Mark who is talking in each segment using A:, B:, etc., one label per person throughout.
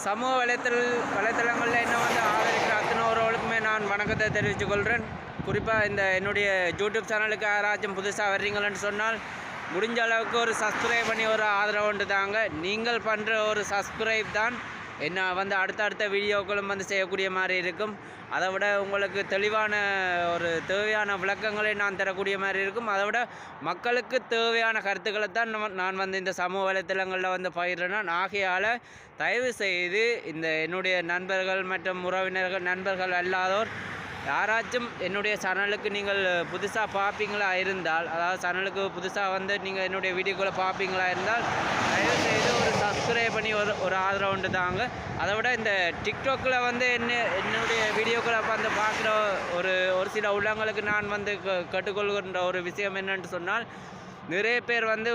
A: சமூக வலைத்தளங்களில் என்ன வந்து ஆதரிக்கிற அத்தனை உறவுகளுக்குமே நான் வணக்கத்தை தெரிவித்துக் கொள்கிறேன். குறிப்பாக இந்த என்னுடைய யூடியூப் சேனலுக்கு யாராச்சும் புதுசாக வர்றீங்களன்னு சொன்னால் முடிஞ்ச அளவுக்கு ஒரு சப்ஸ்கிரைப் பண்ணி ஒரு ஆதரவு உண்டு தாங்க. நீங்கள் பண்ணுற ஒரு சப்ஸ்கிரைப் தான் என்ன வந்து அடுத்தடுத்த வீடியோக்களும் வந்து செய்யக்கூடிய மாதிரி இருக்கும். அதை விட உங்களுக்கு தெளிவான ஒரு தேவையான விளக்கங்களை நான் தரக்கூடிய மாதிரி இருக்கும். அதை விட மக்களுக்கு தேவையான கருத்துக்களை தான் நான் வந்து இந்த சமூக வலைத்தளங்களில் வந்து பகிர்றேன். ஆகையால் தயவு செய்து இந்த என்னுடைய நண்பர்கள் மற்றும் உறவினர்கள் நண்பர்கள் அல்லாதோர் யாராச்சும் என்னுடைய சேனலுக்கு நீங்கள் புதுசாக பார்ப்பீங்களா இருந்தால், அதாவது சேனலுக்கு புதுசாக வந்து நீங்கள் என்னுடைய வீடியோக்களை பார்ப்பீங்களா இருந்தால் தயவுசெய்து ஒரு சப்ஸ்கிரைப் பண்ணி ஒரு ஆதரவு உண்டு தாங்க. அதை விட இந்த டிக்டாக்கில் வந்து என்னுடைய வீடியோக்களை வந்து பார்க்குற ஒரு சில உள்ளங்களுக்கு நான் வந்து கற்றுக்கொள்கின்ற ஒரு விஷயம் என்னென்னு சொன்னால், நிறைய பேர் வந்து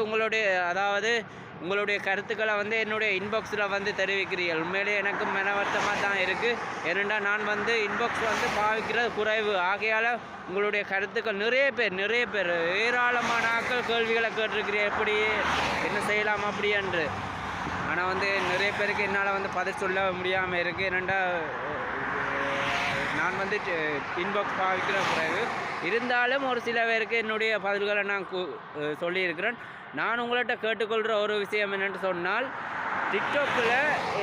A: உங்களுடைய கருத்துக்களை வந்து என்னுடைய இன்பாக்ஸில் வந்து தெரிவிக்கிறீர்கள். உண்மையிலே எனக்கு மனவர்த்தமாக தான் இருக்குது. ஏனென்றால் நான் வந்து இன்பாக்ஸ் வந்து பாவிக்கிறது குறைவு. ஆகையால் உங்களுடைய கருத்துக்கள் நிறைய பேர் ஏராளமான ஆட்கள் கேள்விகளை கேட்டிருக்கிறேன், எப்படி என்ன செய்யலாம் அப்படி என்று. ஆனால் வந்து நிறைய பேருக்கு என்னால் வந்து பதில் சொல்ல முடியாமல் இருக்குது. ஏனென்றால் நான் வந்து இன்பாக்ஸ் பாவிக்கிற குறைவு. இருந்தாலும் ஒரு சில பேருக்கு என்னுடைய பதில்களை நான் சொல்லியிருக்கிறேன். நான் உங்கள்கிட்ட கேட்டுக்கொள்கிற ஒரு விஷயம் என்னென்னு சொன்னால், டிக்டாக்கில்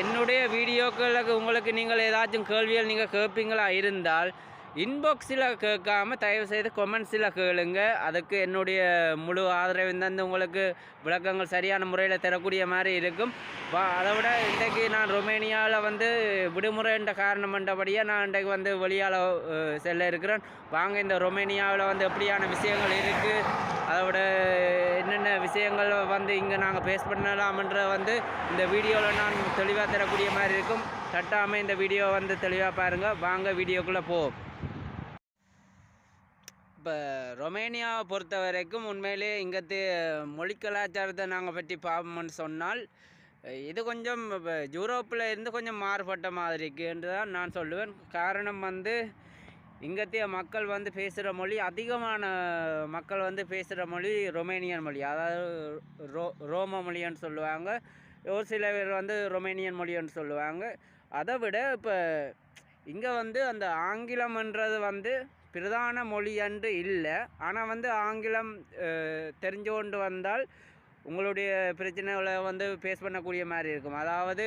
A: என்னுடைய வீடியோக்களுக்கு உங்களுக்கு நீங்கள் ஏதாச்சும் கேள்விகள் நீங்கள் கேட்பீங்களா இருந்தால் இன்பாக்ஸில் கேட்காம தயவுசெய்து கொமெண்ட்ஸில் கேளுங்க. அதுக்கு என்னுடைய முழு ஆதரவு தந்து உங்களுக்கு விளக்கங்கள் சரியான முறையில் தரக்கூடிய மாதிரி இருக்கும். அதை விட இன்றைக்கு நான் ரொமேனியாவில் வந்து விடுமுறைன்ற காரணம் என்றபடியாக நான் இன்றைக்கு வந்து வெளியால் செல்ல இருக்கிறேன். வாங்க இந்த ரொமேனியாவில் வந்து எப்படியான விஷயங்கள் இருக்குது, அதை விட என்னென்ன விஷயங்கள் வந்து இங்கே நாங்கள் பேஸ் பண்ணலாம்ன்ற வந்து இந்த வீடியோவில் நான் தெளிவாக தரக்கூடிய மாதிரி இருக்கும். தட்டாமல் இந்த வீடியோ வந்து தெளிவாக பாருங்கள். வாங்க வீடியோக்குள்ளே போவோம். இப்போ ரொமேனியாவை பொறுத்த வரைக்கும் உண்மையிலே இங்கத்து மொழி கலாச்சாரத்தை நாங்கள் பற்றி பார்ப்போம்னு சொன்னால், இது கொஞ்சம் இப்போ யூரோப்பில் இருந்து கொஞ்சம் மாறுபட்ட மாதிரி என்று தான் நான் சொல்லுவேன். காரணம் வந்து இங்கத்திய மக்கள் வந்து பேசுகிற மொழி, அதிகமான மக்கள் வந்து பேசுகிற மொழி ரொமேனியன் மொழி, அதாவது ரோம மொழின்னு சொல்லுவாங்க. ஒரு சில பேர் வந்து ரொமேனியன் மொழின்னு சொல்லுவாங்க. அதை விட இப்போ இங்கே வந்து அந்த ஆங்கிலம்ன்றது வந்து பிரதான மொழி என்று இல்லை. ஆனால் வந்து ஆங்கிலம் தெரிஞ்சு கொண்டு வந்தால் உங்களுடைய பிரச்சனைகளை வந்து ஃபேஸ் பண்ணக்கூடிய மாதிரி இருக்கும். அதாவது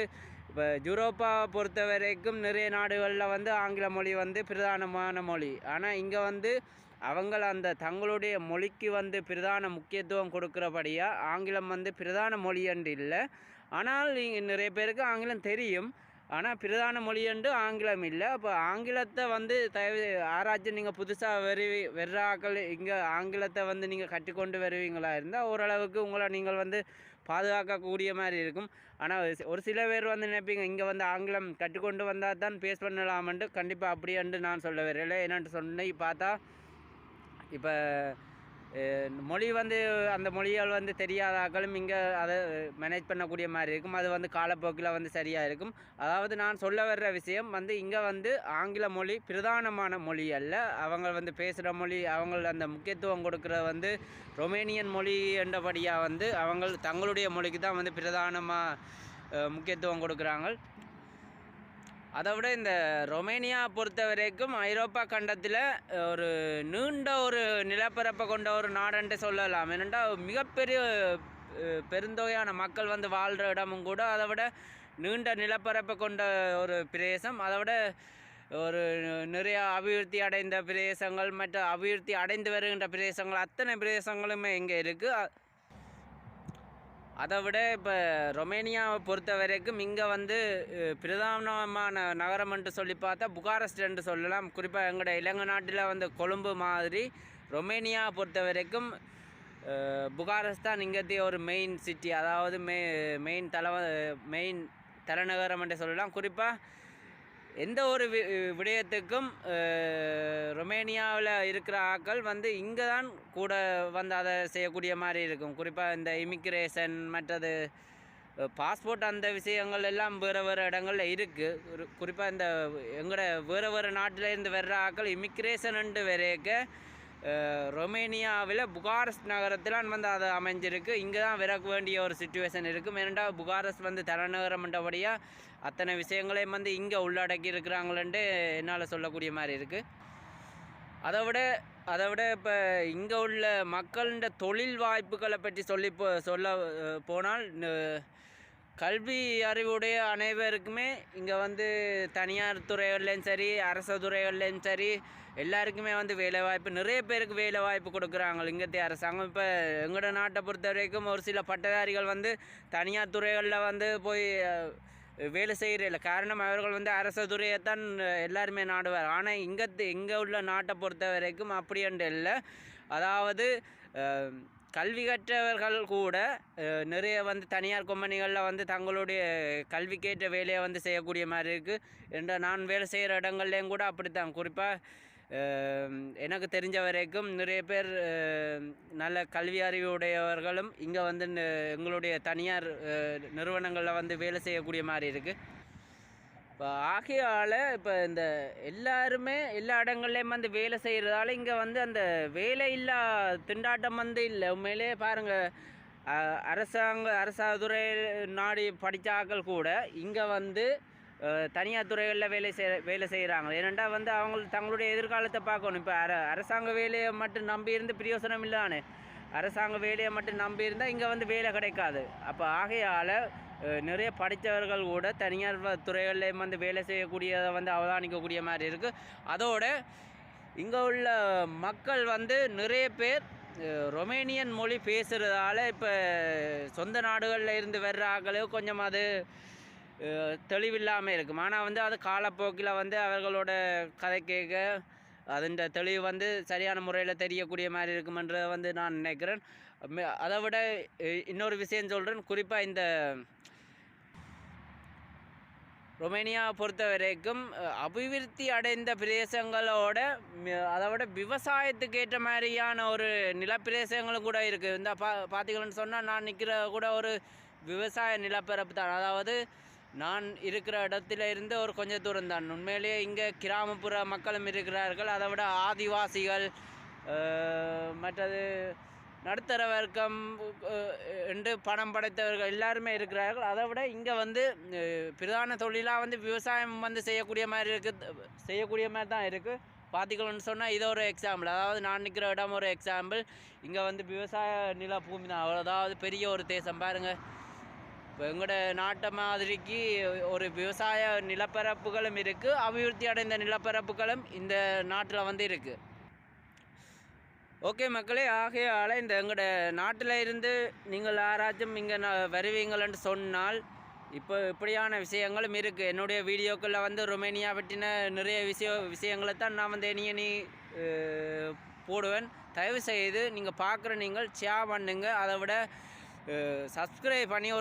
A: இப்போ யூரோப்பாவை பொறுத்த வரைக்கும் நிறைய நாடுகளில் வந்து ஆங்கில மொழி வந்து பிரதானமான மொழி. ஆனால் இங்கே வந்து அந்த தங்களுடைய மொழிக்கு வந்து பிரதான முக்கியத்துவம் கொடுக்குறபடியாக ஆங்கிலம் வந்து பிரதான மொழி என்று இல்லை. ஆனால் நிறைய பேருக்கு ஆங்கிலம் தெரியும், ஆனால் பிரதான மொழி என்று ஆங்கிலம் இல்லை. அப்போ ஆங்கிலத்தை வந்து யாராச்சும் நீங்கள் புதுசாக வெறாக்கள் இங்கே ஆங்கிலத்தை வந்து நீங்கள் கற்றுக்கொண்டு வருவீங்களா இருந்தால் ஓரளவுக்கு உங்களை நீங்கள் வந்து பாதுகாக்கக்கூடிய மாதிரி இருக்கும். ஆனால் ஒரு சில பேர் வந்து நினைப்பீங்க இங்கே வந்து ஆங்கிலம் கற்றுக்கொண்டு வந்தால் தான் பேஸ் பண்ணலாமென்று. கண்டிப்பாக அப்படியென்று நான் சொல்ல வரல. என்னென்று சொன்னி பார்த்தா, இப்போ மொழி வந்து அந்த மொழியால் வந்து தெரியாதாக்களும் இங்கே அதை மேனேஜ் பண்ணக்கூடிய மாதிரி இருக்கும். அது வந்து காலப்போக்கில் வந்து சரியாக இருக்கும். அதாவது நான் சொல்ல வர்ற விஷயம் வந்து இங்கே வந்து ஆங்கில மொழி பிரதானமான மொழி அல்ல. அவங்க வந்து பேசுகிற மொழி, அவங்க அந்த முக்கியத்துவம் கொடுக்குற வந்து ரொமேனியன் மொழி என்றபடியாக வந்து அவங்க தங்களுடைய மொழிக்கு தான் வந்து பிரதானமாக முக்கியத்துவம் கொடுக்குறாங்க. அதை விட இந்த ரொமேனியா பொறுத்த வரைக்கும் ஐரோப்பா கண்டத்தில் ஒரு நீண்ட ஒரு நிலப்பரப்பை கொண்ட ஒரு நாடுன்ட்டு சொல்லலாம். ஏனென்றால் மிகப்பெரிய பெருந்தொகையான மக்கள் வந்து வாழ்கிற இடமும் கூட. அதை விட நீண்ட நிலப்பரப்பை கொண்ட ஒரு பிரதேசம். அதை விட ஒரு நிறைய அபிவிருத்தி அடைந்த பிரதேசங்கள் மற்ற அபிவிருத்தி அடைந்து வருகின்ற பிரதேசங்கள் அத்தனை பிரதேசங்களுமே இங்கே இருக்குது. அதை விட இப்போ ரொமேனியாவை பொறுத்த வரைக்கும் இங்கே வந்து பிரதானமான நகரம் என்று சொல்லி பார்த்தா புகாரெஸ்ட் என்று சொல்லலாம். குறிப்பாக எங்களோட இலங்கை நாட்டில் வந்து கொழும்பு மாதிரி ரொமேனியாவை பொறுத்த வரைக்கும் புகாரெஸ்ட் தான் இங்கேயே ஒரு மெயின் சிட்டி, அதாவது மெயின் தலைநகரம் என்று சொல்லலாம். குறிப்பாக எந்த ஒரு விடயத்துக்கும் ரொமேனியாவில் இருக்கிற ஆட்கள் வந்து இங்கே தான் கூட வந்து அதை செய்யக்கூடிய மாதிரி இருக்கும். குறிப்பாக இந்த இமிக்ரேஷன் மற்றது பாஸ்போர்ட் அந்த விஷயங்கள் எல்லாம் வேறு இடங்களில் இருக்குது. குறிப்பாக இந்த எங்களோட வேறு நாட்டில் இருந்து வர்ற ஆட்கள் இமிக்ரேஷன்ட்டு வரைக்க ரொமேனியாவில் புகாரெஸ்ட் நகரத்தில் வந்து அது அமைஞ்சிருக்கு. இங்கே தான் விறக்க வேண்டிய ஒரு சுச்சுவேஷன் இருக்குது. ஏனென்றால் புகாரெஸ்ட் வந்து தலைநகரம்ன்றபடியாக அத்தனை விஷயங்களையும் வந்து இங்கே உள்ளடக்கி இருக்கிறாங்களேன்ட்டு என்னால் சொல்லக்கூடிய மாதிரி இருக்குது. அதை விட இப்போ இங்கே உள்ள மக்களின் தொழில் வாய்ப்புகளை பற்றி சொல்ல போனால் கல்வி அறிவுடைய அனைவருக்குமே இங்கே வந்து தனியார் துறைகள்லேயும் சரி அரசு துறைகள்லேயும் சரி எல்லாருக்குமே வந்து வேலைவாய்ப்பு நிறைய பேருக்கு வேலைவாய்ப்பு கொடுக்குறாங்க இங்கத்தைய அரசாங்கம். இப்போ எங்களோட நாட்டை பொறுத்த வரைக்கும் ஒரு சில பட்டதாரிகள் வந்து தனியார் துறைகளில் வந்து போய் வேலை செய்கிறதில்ல. காரணம் அவர்கள் வந்து அரசு துறையைத்தான் எல்லாருமே நாடுவார். ஆனால் இங்கே உள்ள நாட்டை பொறுத்த வரைக்கும் அப்படின்ட்டு இல்லை. அதாவது கல்வி கற்றவர்கள் கூட நிறைய வந்து தனியார் கம்பெனிகளில் வந்து தங்களுடைய கல்விக்கேற்ற வேலையை வந்து செய்யக்கூடிய மாதிரி இருக்குது. என்ற நான் வேலை செய்கிற இடங்கள்லேயும் கூட அப்படித்தான். குறிப்பாக எனக்கு தெரிஞ்ச வரைக்கும் நிறைய பேர் நல்ல கல்வி அறிவுடையவர்களும் இங்கே வந்து எங்களுடைய தனியார் நிறுவனங்களில் வந்து வேலை செய்யக்கூடிய மாதிரி இருக்குது. இப்போ ஆகையால் இப்போ இந்த எல்லாருமே எல்லா இடங்கள்லேயும் வந்து வேலை செய்கிறதால இங்கே வந்து அந்த வேலையில்லா திண்டாட்டம் வந்து இல்லை. உண்மையிலே பாருங்கள், அரசாங்கத்துறை நாடி படித்தாக்கள் கூட இங்கே வந்து தனியார் துறைகளில் வேலை செய்கிறாங்க. ஏனென்றால் வந்து அவங்க தங்களுடைய எதிர்காலத்தை பார்க்கணும். இப்போ அரசாங்க வேலையை மட்டும் நம்பி இருந்து பிரயோசனம் இல்லானே. அரசாங்க வேலையை மட்டும் நம்பி இருந்தால் இங்கே வந்து வேலை கிடைக்காது. அப்போ ஆகையால் நிறைய படித்தவர்கள் கூட தனியார் துறைகளில் வந்து வேலை செய்யக்கூடியதை வந்து அவதானிக்கக்கூடிய மாதிரி இருக்குது. அதோட இங்கே உள்ள மக்கள் வந்து நிறைய பேர் ரொமேனியன் மொழி பேசுகிறதால இப்போ சொந்த நாடுகளில் இருந்து வர்ற ஆக்களும் கொஞ்சம் அது தெளிவில்லாமல் இருக்கும். ஆனால் வந்து அது காலப்போக்கில் வந்து அவர்களோட கதை கேட்க அதன் தெளிவு வந்து சரியான முறையில் தெரியக்கூடிய மாதிரி இருக்குமென்றதை வந்து நான் நினைக்கிறேன். அதை விட இன்னொரு விஷயம் சொல்கிறேன். குறிப்பாக இந்த ரொமேனியாவை பொறுத்த வரைக்கும் அபிவிருத்தி அடைந்த பிரதேசங்களோட அதை விட விவசாயத்துக்கு ஏற்ற மாதிரியான ஒரு நிலப்பிரதேசங்களும் கூட இருக்குது. இந்த பார்த்தீங்கன்னு சொன்னால் நான் நிற்கிற கூட ஒரு விவசாய நிலப்பரப்பு தான். அதாவது நான் இருக்கிற இடத்துல இருந்து ஒரு கொஞ்சம் தூரம் தான். உண்மையிலேயே இங்கே கிராமப்புற மக்களும் இருக்கிறார்கள். அதை விட ஆதிவாசிகள் மற்றது நடுத்தர வர்க்கம் என்று பணம் படைத்தவர்கள் எல்லாருமே இருக்கிறார்கள். அதை விட இங்கே வந்து பிரதான தொழிலாக வந்து விவசாயம் வந்து செய்யக்கூடிய மாதிரி தான் இருக்குது. பார்த்திக்கணும்னு சொன்னால் இது ஒரு எக்ஸாம்பிள். அதாவது நான் நிற்கிற இடம் ஒரு எக்ஸாம்பிள். இங்கே வந்து விவசாய நில பூமி தான். அதாவது பெரிய ஒரு தேசம் பாருங்கள். இப்போ எங்களோட நாட்டை மாதிரிக்கு ஒரு விவசாய நிலப்பரப்புகளும் இருக்குது, அபிவிருத்தி அடைந்த நிலப்பரப்புகளும் இந்த நாட்டில் வந்து இருக்குது. ஓகே மக்களே, ஆகையால் இந்த எங்களோட நாட்டில் இருந்து நீங்கள் யாராச்சும் இங்கே வருவீங்களன்னு சொன்னால் இப்போ இப்படியான விஷயங்களும் இருக்குது. என்னுடைய வீடியோக்களில் வந்து ரொமேனியா பற்றின நிறைய விஷயங்களை தான் நான் வந்து இனி போடுவேன். தயவு செய்து நீங்கள் பார்க்குற நீங்கள் ஷேர் பண்ணுங்கள். அதை விட சப்ஸ்கிரைப் பண்ணி